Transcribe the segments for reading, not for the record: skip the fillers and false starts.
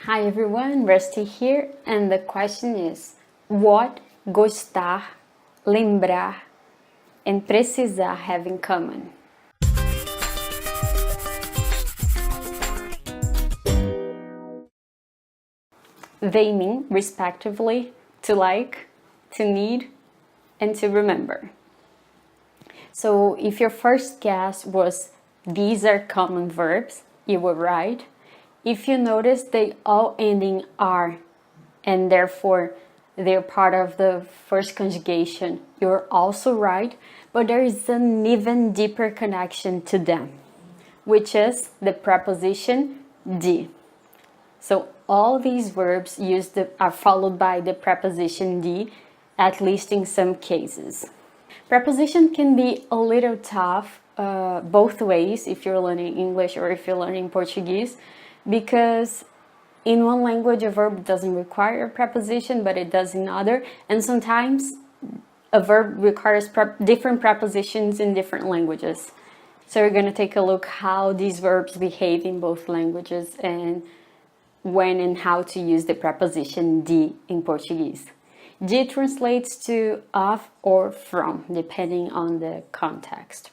Hi everyone, Rusty here, and the question is, what gostar, lembrar, and precisar have in common? They mean, respectively, to like, to need, and to remember. So if your first guess was these are common verbs, you were right. If you notice, they all end in "are", and therefore they're part of the first conjugation, you're also right, but there is an even deeper connection to them, which is the preposition de. So all these verbs are followed by the preposition de, at least in some cases. Preposition can be a little tough both ways if you're learning English or if you're learning Portuguese, because in one language a verb doesn't require a preposition, but it does in other, and sometimes a verb requires different prepositions in different languages. So we're going to take a look how these verbs behave in both languages and when and how to use the preposition de in Portuguese. De translates to of or from, depending on the context.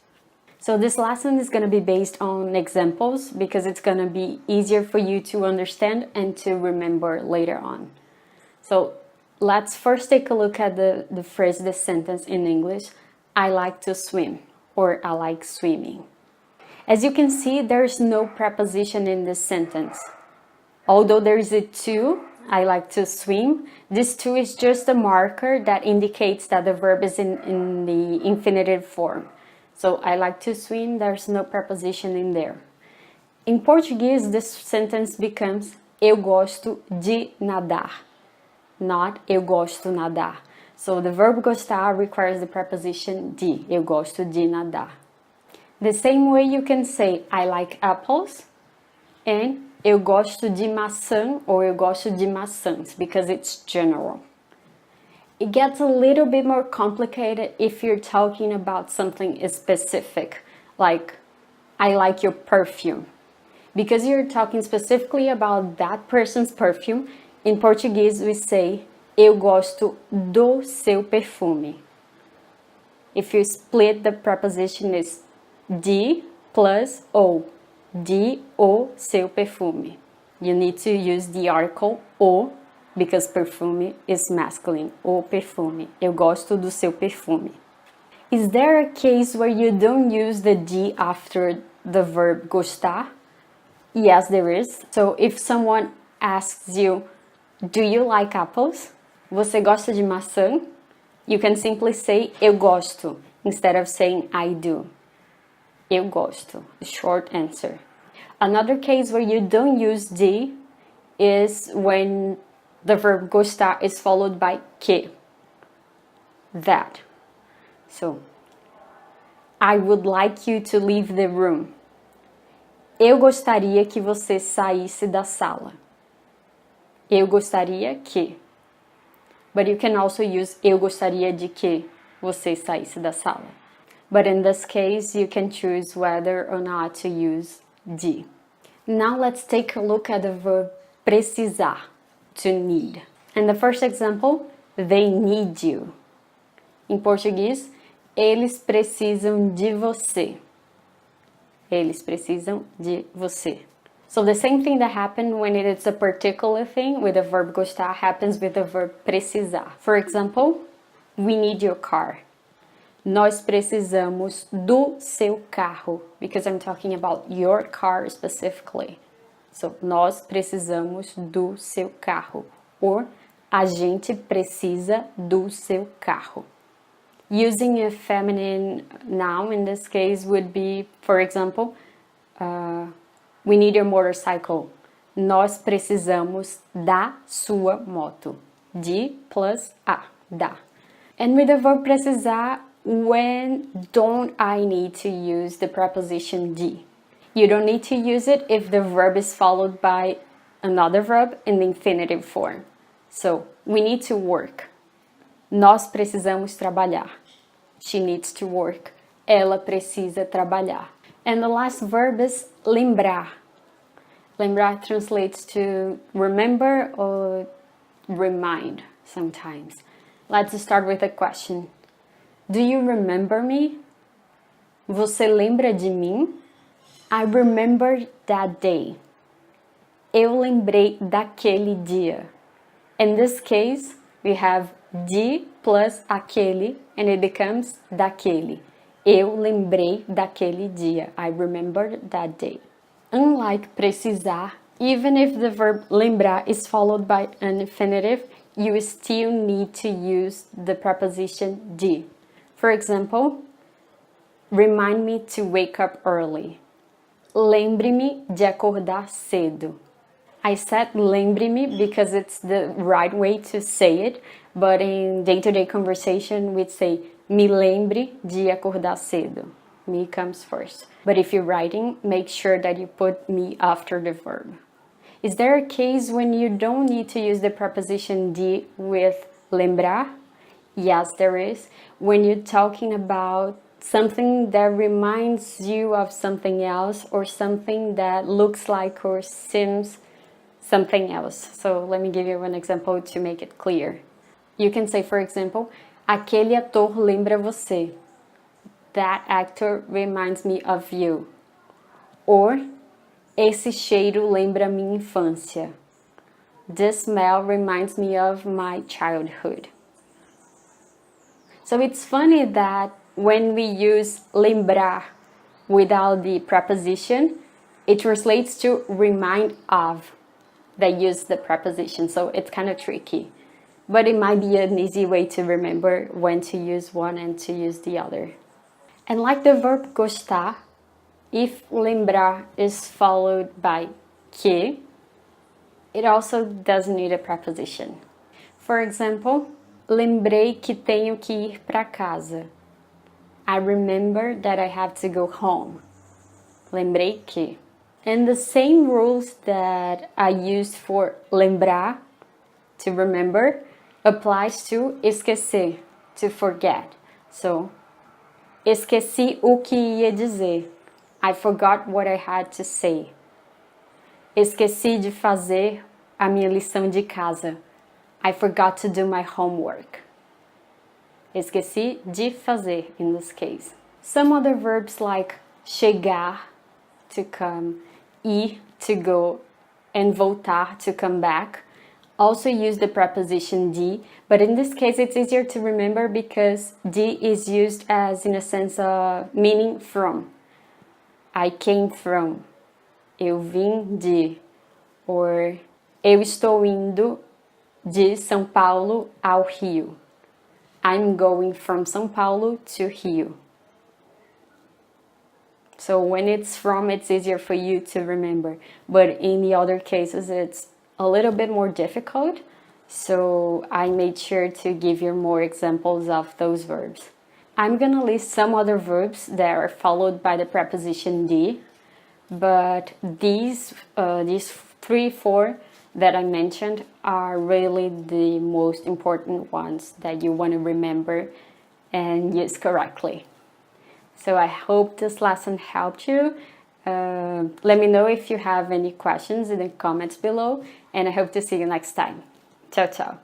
So this lesson is going to be based on examples because it's going to be easier for you to understand and to remember later on. So let's first take a look at the phrase, the sentence in English, I like to swim, or I like swimming. As you can see, there's no preposition in this sentence. Although there is a to, I like to swim, this to is just a marker that indicates that the verb is in the infinitive form. So I like to swim, there's no preposition in there. In Portuguese, this sentence becomes eu gosto de nadar, not eu gosto nadar. So the verb gostar requires the preposition de, eu gosto de nadar. The same way you can say I like apples and eu gosto de maçã or eu gosto de maçãs because it's general. It gets a little bit more complicated if you're talking about something specific, like I like your perfume. Because you're talking specifically about that person's perfume, in Portuguese we say eu gosto do seu perfume. If you split, the preposition is de plus o, de o seu perfume. You need to use the article o because perfume is masculine, o perfume. Eu gosto do seu perfume. Is there a case where you don't use the de after the verb gostar? Yes, there is. So if someone asks you, do you like apples? Você gosta de maçã? You can simply say eu gosto instead of saying I do. Eu gosto, the short answer. Another case where you don't use de is when the verb gostar is followed by que, that. So, I would like you to leave the room. Eu gostaria que você saísse da sala. Eu gostaria que. But you can also use eu gostaria de que você saísse da sala. But in this case, you can choose whether or not to use de. Now let's take a look at the verb precisar, to need. And the first example, they need you. Em português, eles precisam de você. Eles precisam de você. So the same thing that happened when it is a particular thing with the verb gostar happens with the verb precisar. For example, we need your car. Nós precisamos do seu carro, because I'm talking about your car specifically. So, nós precisamos do seu carro, or a gente precisa do seu carro. Using a feminine noun in this case would be, for example, we need your motorcycle. Nós precisamos da sua moto. De plus a, da. And with the verb precisar, when don't I need to use the preposition de? You don't need to use it if the verb is followed by another verb in the infinitive form. So, we need to work. Nós precisamos trabalhar. She needs to work. Ela precisa trabalhar. And the last verb is lembrar. Lembrar translates to remember or remind sometimes. Let's start with a question. Do you remember me? Você lembra de mim? I remember that day. Eu lembrei daquele dia. In this case, we have de plus aquele and it becomes daquele. Eu lembrei daquele dia. I remembered that day. Unlike precisar, even if the verb lembrar is followed by an infinitive, you still need to use the preposition de. For example, remind me to wake up early. Lembre-me de acordar cedo. I said lembre-me because it's the right way to say it, but in day-to-day conversation we'd say me lembre de acordar cedo. Me comes first. But if you're writing, make sure that you put me after the verb. Is there a case when you don't need to use the preposition de with lembrar? Yes, there is. When you're talking about something that reminds you of something else or something that looks like or seems something else. So let me give you an example to make it clear. You can say, for example, aquele ator lembra você. That actor reminds me of you. Or, esse cheiro lembra minha infância. This smell reminds me of my childhood. So it's funny that when we use lembrar without the preposition, it translates to remind of that use the preposition. So it's kind of tricky. But it might be an easy way to remember when to use one and to use the other. And like the verb gostar, if lembrar is followed by que, it also doesn't need a preposition. For example, lembrei que tenho que ir para casa. I remember that I have to go home. Lembrei que. And the same rules that I used for lembrar, to remember, applies to esquecer, to forget. So, esqueci o que ia dizer. I forgot what I had to say. Esqueci de fazer a minha lição de casa. I forgot to do my homework. Esqueci de fazer in this case. Some other verbs like chegar, to come, ir, to go, and voltar, to come back, also use the preposition de, but in this case it's easier to remember because de is used as in a sense of meaning from. I came from. Eu vim de. Or eu estou indo de São Paulo ao Rio. I'm going from São Paulo to Rio. So when it's from, it's easier for you to remember. But in the other cases, it's a little bit more difficult. So I made sure to give you more examples of those verbs. I'm gonna list some other verbs that are followed by the preposition de. But these 3-4 that I mentioned are really the most important ones that you want to remember and use correctly. So I hope this lesson helped you. Let me know if you have any questions in the comments below, and I hope to see you next time. Ciao, ciao.